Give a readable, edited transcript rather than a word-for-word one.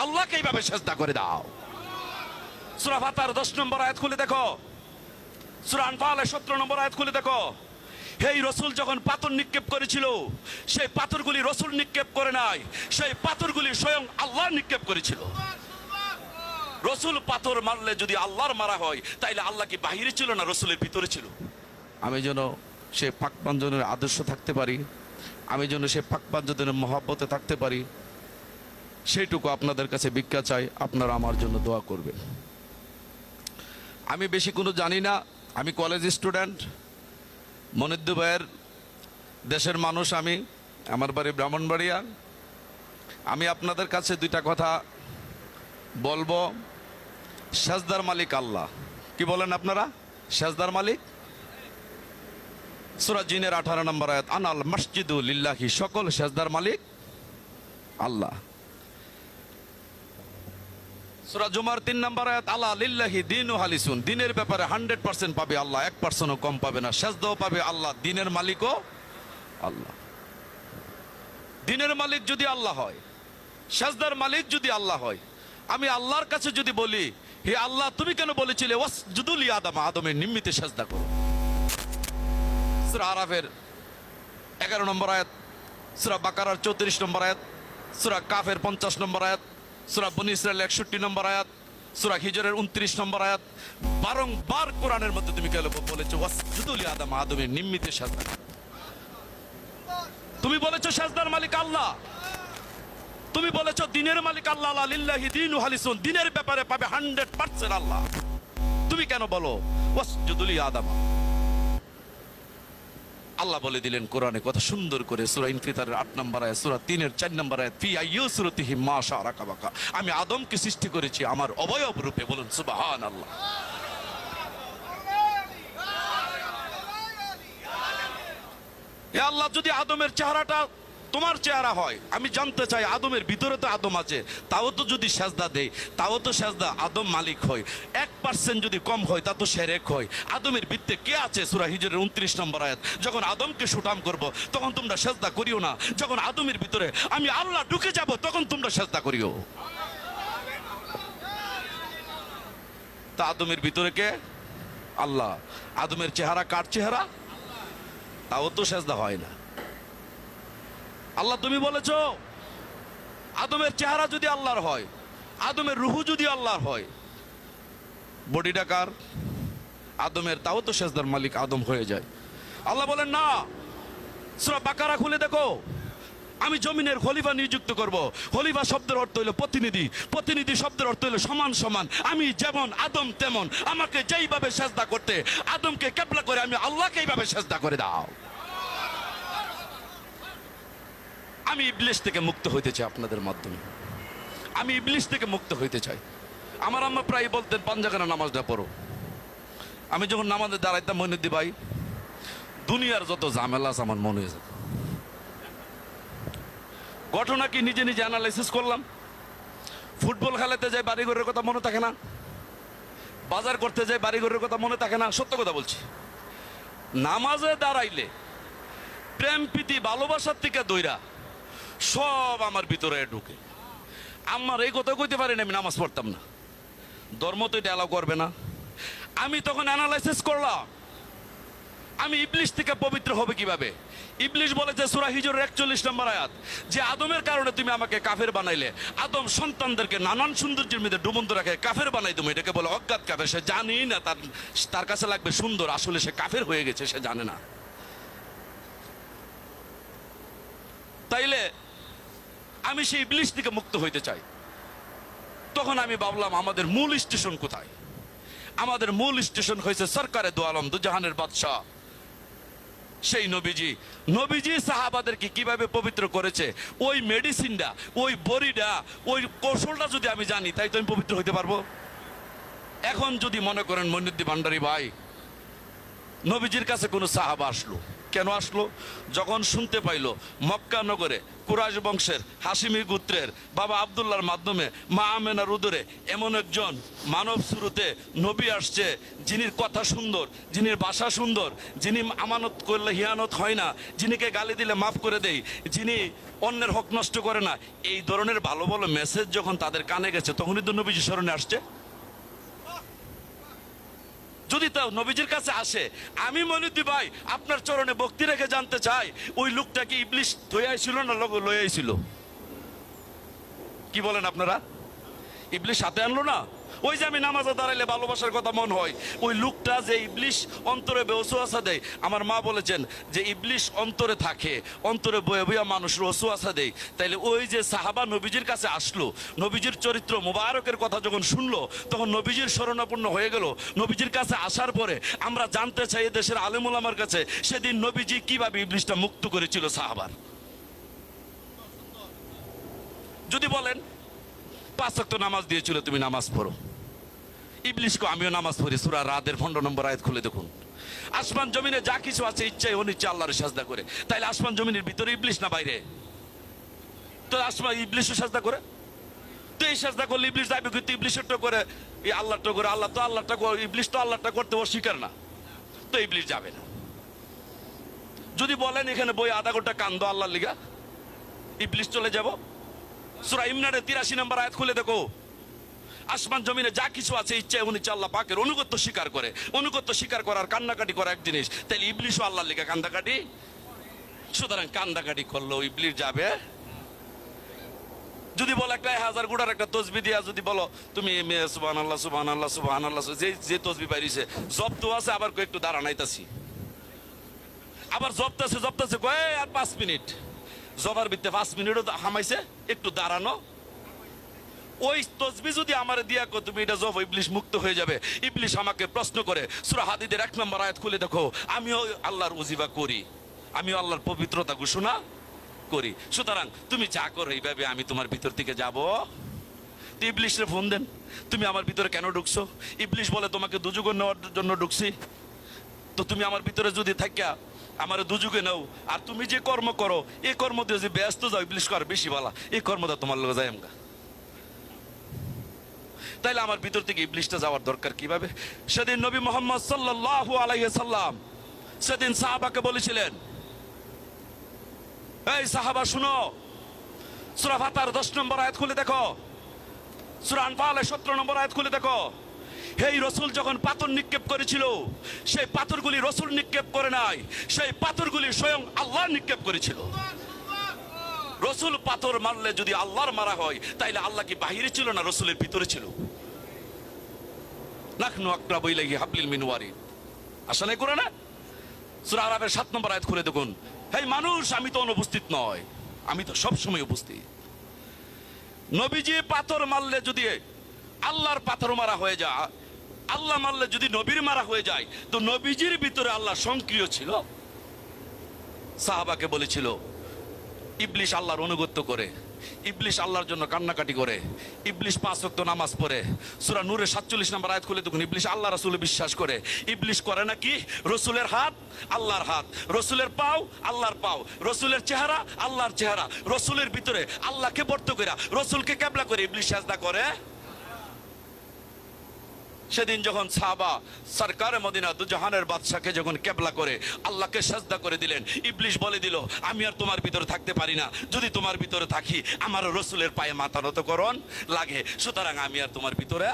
আল্লাহকে এইভাবে সেজদা করে দাও। সূরা ফাতিহার 10 নম্বর আয়াত খুলে দেখো, সূরা আনফালের 17 নম্বর আয়াত খুলে দেখো। এই রসুল যখন পাথর নিক্ষেপ করেছিল, সেই পাথরগুলি রসুল নিক্ষেপ করে নাই, সেই পাথরগুলি স্বয়ং আল্লাহ নিক্ষেপ করেছিল। রসুল পাথর মারলে যদি আল্লাহর মারা হয়, তাইলে আল্লাহ কি বাহিরে ছিল না রসুলের ভিতরে ছিল? আমি যেন সে পাকপাঞ্জনের আদর্শ থাকতে পারি, আমি যেন সে পাকপাঞ্জনের মহব্বতে থাকতে পারি, সেইটুকু আপনাদের কাছে ভিক্ষা চাই। আপনারা আমার জন্য দোয়া করবেন। আমি বেশি কোনো জানি না, আমি কলেজ স্টুডেন্ট, মনিদ্দু ভাইয়ের দেশের মানুষ। আমি, আমার বাড়ি ব্রাহ্মণবাড়িয়া। আমি আপনাদের কাছে দুইটা কথা বলবো। সেজদার মালিক আল্লাহ। কি বলেন আপনারা? সেজদার মালিক। সূরা জিনের 18 নম্বর আয়াত, আনাল মসজিদু লিল্লাহি, সকল সেজদার মালিক আল্লাহ। সূরা জুমার 3 নম্বর আয়াত, আলা লিল্লাহি দীনু হালিসুন, দিনের ব্যাপারে 100% পাবে আল্লাহ, 1%ও কম পাবে না। সেজদাও পাবে আল্লাহ, দিনের মালিকও আল্লাহ। দিনের মালিক যদি আল্লাহ হয়, সেজদার মালিক যদি আল্লাহ হয়, আমি আল্লাহর কাছে যদি বলি, হে আল্লাহ তুমি কেন বলেছিলে ওয়াসজুদু লি আদম, আদমের নিমিত্তে সেজদা করো। সূরা আরাফের 11 নম্বর আয়াত, সূরা বাকারার 34 নম্বর আয়াত, সূরা কাফের 50 নম্বর আয়াত, সূরা বনী ইসরাইল 61 নম্বর আয়াত, সূরা হিজরের 29 নম্বর আয়াত, বারংবার কোরআনের মধ্যে তুমি কেন বলেছো ওয়াসজুদু লি আদম, আদমের নিমিত্তে সেজদা করো। তুমি বলেছো সেজদার মালিক আল্লাহ, তুমি বলেছো দিনের মালিক আল্লাহ, আলা লিল্লাহি দীনু হালিসুন, দিনের ব্যাপারে পাবে 100% আল্লাহ। তুমি কেন বলো ওয়াসজুদু লি আদম? আল্লাহ বলে দিলেন কোরআনে কত সুন্দর করে, সূরা ইনফিতারের 8 নম্বর আয়াত, সূরা 3-এর 4 নম্বর আয়াত, ফি আইয়ুসুরতিহি মা শারাকা বাকা, আমি আদমকে সৃষ্টি করেছি আমার অবয়ব রূপে। বলুন সুবহানাল্লাহ। হে আল্লাহ, যদি আদমের চেহারাটা তোমার চেহারা হয়, আমি জানতে চাই আদমের ভিতরে তো আদম আছে, তাও তো যদি সেজদা দেই, তাও তো সেজদা আদম মালিক হয়। 1% যদি কম হয় তা তো শিরক হয়। আদমের ভিতরে কে আছে? সূরা হিজরের 29 নম্বর আয়াত, যখন আদমকে সুঠাম করব তখন তোমরা সেজদা করিও না, যখন আদমের ভিতরে আমি আল্লাহ ঢুকে যাব তখন তোমরা সেজদা করিও। তা আদমের ভিতরে কে? আল্লাহ। আদমের চেহারা কার চেহারা? তাও তো সেজদা হয় না। আল্লাহ তুমি বলেছো আদমের চেহারা যদি আল্লাহর হয়, আদমের রুহু যদি আল্লাহর হয়, বডিটা কার? আদমের, তাও তো সেজদার মালিক আদম হয়ে যায়। আল্লাহ বলেন না। সূরা বাকারা খুলে দেখো, আমি জমিনের খলিফা নিযুক্ত করব। খলিফা শব্দের অর্থ হলো প্রতিনিধি, প্রতিনিধি শব্দের অর্থ হলো সমান সমান। আমি যেমন আদম তেমন, আমাকে যেইভাবে সেজদা করতে, আদমকে কিবলা করে আমি আল্লাহকে এইভাবে সেজদা করে দাও। আমি ইবলিস থেকে মুক্ত হইতে চাই আপনাদের মাধ্যমে, আমি ইবলিস থেকে মুক্ত হইতে চাই। আমার আম্মা প্রায় বলতেন পাঞ্জাগানা নামাজটা পড়ো। আমি যখন নামাজে দাঁড়াইতাম, মইনুদ্দিন ভাই, দুনিয়ার যত ঝামেলা আছে আমার মনে হয়েছে। ঘটনা কি নিজে নিজে অ্যানালাইসিস করলাম। ফুটবল খেলাতে যাই বাড়িঘরের কথা মনে থাকে না, বাজার করতে যাই বাড়িঘরের কথা মনে থাকে না। সত্য কথা বলছি, নামাজে দাঁড়াইলে প্রেম প্রীতি ভালোবাসার থেকে দইরা সব আমার ভিতরে ঢুকে। আমার এই কথা কইতে পারেন আমি নামাজ পড়তাম না, ধর্ম তো এটা অ্যালাউ করবে না। আমি তখন অ্যানালাইসিস করলাম আমি ইবলিস থেকে পবিত্র হবে কিভাবে। ইবলিস বলেছে সূরা হিজরের 41 নম্বর আয়াত, যে আদমের কারণে তুমি আমাকে কাফের বানাইলে, আদম সন্তানদেরকে নানান সৌন্দর্যের মধ্যে ডুবন্ত রাখে কাফের বানাই তুমি, এটাকে বলে অজ্ঞাত কাফের। সে জানি না, তার কাছে লাগবে সুন্দর, আসলে সে কাফের হয়ে গেছে, সে জানে না। তাইলে আমি সেই ইবলিস থেকে মুক্ত হইতে চাই। তখন আমি ভাবলাম আমাদের মূল স্টেশন কোথায়? আমাদের মূল স্টেশন হয়েছে সরকারে দু আলম, দুজাহানের বাদশাহ সেই নবীজি। নবীজি সাহাবাদেরকে কিভাবে পবিত্র করেছে, ওই মেডিসিনটা, ওই বড়িটা, ওই কৌশলটা যদি আমি জানি, তাই তো আমি পবিত্র হইতে পারবো। এখন যদি মনে করেন মইনুদ্দিন ভান্ডারী ভাই, নবীজির কাছে কোনো সাহাবা আসলো, কেন আসলো? যখন শুনতে পাইল মক্কা নগরে কুরাইশ বংশের হাশিমি গোত্রের বাবা আব্দুল্লাহর মাধ্যমে মা আমেনার উদরে এমন একজন মানব শুরুতে নবী আসছে, যিনির কথা সুন্দর, যিনির ভাষা সুন্দর, যিনি আমানত করলে হিয়ানত হয় না, যিনিকে গালি দিলে মাফ করে দেয়, যিনি অন্যের হক নষ্ট করে না, এই ধরনের ভালো ভালো মেসেজ যখন তাদের কানে গেছে তখনই তো নবীজি স্মরণে আসছে। যদি তাও নবীজির কাছে আসে, আমি মনিউদ্দিন ভাই আপনার চরণে ভক্তি রেখে জানতে চাই, ওই লোকটাকে ইবলিশ ধুয়ে আইছিল না লয়ে আইছিল? কি বলেন আপনারা? ইবলিশ সাথে আনলো না? ওই যে আমি নামাজে দাঁড়াইলে ভালোবাসার কথা মন হয়, ওই লোকটা যে ইবলিশ অন্তরে ওয়াসওয়াসা দেয়, আমার মা বলেছেন যে ইবলিশ অন্তরে থাকে, অন্তরে বয়ে বইয়া মানুষের ওয়াসওয়াসা দেয়। তাইলে ওই যে সাহাবা নবীজির কাছে আসলো, নবীজির চরিত্র মুবারকের কথা যখন শুনলো, তখন নবীজির শরণাপন্ন হয়ে গেল। নবীজির কাছে আসার পরে আমরা জানতে চাই দেশের আলেম ওলামার কাছে, সেদিন নবীজি কিভাবে ইবলিশটা মুক্ত করেছিল সাহাবার। যদি বলেন 5 ওয়াক্ত নামাজ দিয়েছিল, তুমি নামাজ পড়ো, ইবলিশকে আমিও নামাজ পড়ি, সূরা রাদের 15 নম্বর আয়াত খুলে দেখুন। আসমান জমিনে যা কিছু আছে ইচ্ছায় অনিচ্ছা আল্লাহর সাজদা করে, তাইলে আসমান জমিনের ভিতরে ইবলিশ না বাইরে? তো আসমান ইবলিশও সাজদা করে, তো এই সাজদা করলে ইবলিশ যাবে কিন্তু ইবলিশটা করে এই আল্লাহটা করে, আল্লাহ তো আল্লাহটা ইবলিশ তো আল্লাহটা করতে অস্বীকার না, তো ইবলিশ যাবে না। যদি বলেন এখানে বই আধা ঘন্টা কান্দো আল্লাহর লিগা, ইবলিশ চলে যাব? সূরা ইমরানের 83 নম্বর আয়াত খুলে দেখো। আসমান জমিনে যা কিছু আছে ইচ্ছা অনিচ্ছা আল্লাহ পাকের অনুগত্য স্বীকার করে, অনুগত্য স্বীকার করার কান্নাকাটি করা এক জিনিস, তাইলে ইবলিশও আল্লাহর লিগা কান্দাকাটি। সুতরাং কান্দাকাটি করলেও ইবলিশ যাবে। যদি বলো একটা 1000 গুড়ার একটা তসবি দিয়া যদি বলো তুমি সুবহানাল্লাহ সুবহানাল্লাহ সুবহানাল্লাহ, যে তসবি বাইরিছে জব্দ আছে, আবার একটু দাঁড়ানাইতাছি, আবার জবতাছে কয় আর 5 মিনিট, জবার ভিতরে 5 মিনিটও হামাইছে, একটু দাঁড়ানো। ওই তসবি যদি আমার দিয়া কো তুমি এটা জব, ইবলিশ মুক্ত হয়ে যাবে। ইবলিশ আমাকে প্রশ্ন করে, সূরা হাদীদের 1 নম্বর আয়াত খুলে দেখো, আমিও আল্লাহর ওজিফা করি, আমিও আল্লাহর পবিত্রতা ঘোষণা করি, সুতরাং তুমি যা করো এইভাবে আমি তোমার ভিতর থেকে যাব। তো ইবলিশরে ফোন দেন, তুমি আমার ভিতরে কেন ঢুকছো? ইবলিশ বলে তোমাকে দুজুগে নেওয়ার জন্য ঢুকছি। তো তুমি আমার ভিতরে যদি থাকিয়া আমার দুজুগে নাও, আর তুমি যে কর্ম করো এই কর্ম দিয়ে যে ব্যস্ত যাও, ইবলিশ কর বেশি ভালো, এই কর্মটা তোমার লোক যায় আমগা। তাইলে আমার ভিতর থেকে ইবলিশটা যাওয়ার দরকার কিভাবে? সেদিন নবী মুহাম্মদ সাল্লাল্লাহু আলাইহি সাল্লাম সেদিন সাহাবাকে বলেছিলেন, এই সাহাবা শুনো, সূরা ফাতির 10 নম্বর আয়াত খুলে দেখো, সূরা আনফালের 17 নম্বর আয়াত খুলে দেখো। এই রসুল যখন পাথর নিক্ষেপ করেছিল, সেই পাথরগুলি রসুল নিক্ষেপ করে নাই, সেই পাথরগুলি স্বয়ং আল্লাহ নিক্ষেপ করেছিল। রসুল পাথর মারলে যদি আল্লাহর মারা হয়, তাইলে আল্লাহ কি বাহিরে ছিল না রসুলের ভিতরে ছিল? নাহনু আকরাবু ইলাইহি হাবলিল মিন ওয়ারিদ, আসা নাই কোরআনে? সূরা আরাফের 7 নম্বর আয়াত খুলে দেখুন। এই মানুষ, আমি তো অনুপস্থিত নয়, আমি তো সব সময় উপস্থিত। নবীজি পাথর মারলে যদি আল্লাহর পাথর মারা হয়ে যায়, আল্লাহ মারলে যদি নবীর মারা হয়ে যায়, তো নবীজির ভিতরে আল্লাহ সক্রিয় ছিল। সাহাবাকে বলেছিল ইবলিশ আল্লাহর অনুগত্য করে, ইবলিশ আল্লাহর জন্য কান্নাকাটি করে, ইবলিশ 5 ওয়াক্ত নামাজ পড়ে। সূরা নূরের 47 নম্বর আয়াত খুলে দেখুন, ইবলিশ আল্লাহ রাসূলে বিশ্বাস করে। ইবলিশ করে নাকি রসুলের হাত আল্লাহর হাত, রসুলের পাও আল্লাহর পাও, রসুলের চেহারা আল্লাহর চেহারা, রসুলের ভিতরে আল্লাহকে বর্ত করে, রসুলকে কিবলা করে ইবলিশ সাজদা করে। সেদিন যখন সাহাবা সরকারে মদিনা দুজাহানের বাদশাকে যখন কেবলা করে আল্লাহকে সাজদা করে দিলেন, ইবলিশ বলে দিল, আমি আর তোমার ভিতরে থাকতে পারি না, যদি তোমার ভিতরে থাকি আমার রসুলের পায়ে মাথা নত করণ লাগে, সুতরাং আমি আর তোমার ভিতরে